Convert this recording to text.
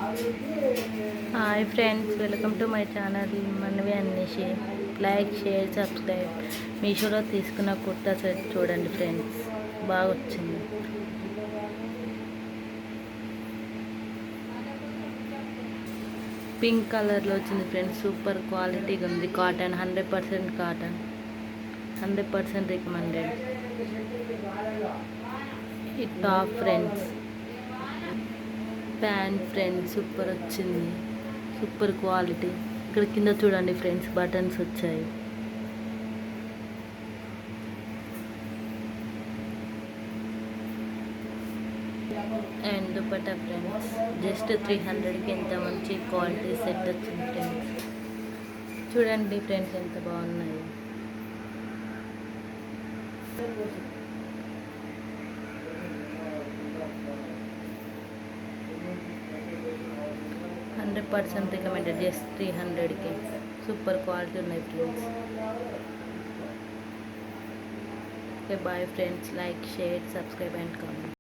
Hi friends, welcome to my channel మనవి అన్నిషి. Like, share, subscribe. మీషోలో తీసుకున్న కుర్తా సెట్ చూడండి ఫ్రెండ్స్, బాగా వచ్చింది. పింక్ కలర్లో వచ్చింది ఫ్రెండ్స్, సూపర్ క్వాలిటీగా ఉంది. Cotton, 100% cotton, 100% recommended. ఈ top friends, pant friends super వచ్చింది, సూపర్ క్వాలిటీ. ఇక్కడ కింద చూడండి ఫ్రెండ్స్, బటన్స్ వచ్చాయి. అండ్ దుపట్టా ఫ్రెండ్స్, జస్ట్ 300కి ఎంత మంచి క్వాలిటీ సెట్ వచ్చింది ఫ్రెండ్స్. చూడండి ఫ్రెండ్స్, ఎంత బాగున్నాయి. 100% రికమెండెడ్. జస్ట్ 300కి సూపర్ క్వాలిటీ ఉన్నాయి friends. Okay, bye friends. Like, share, subscribe and comment.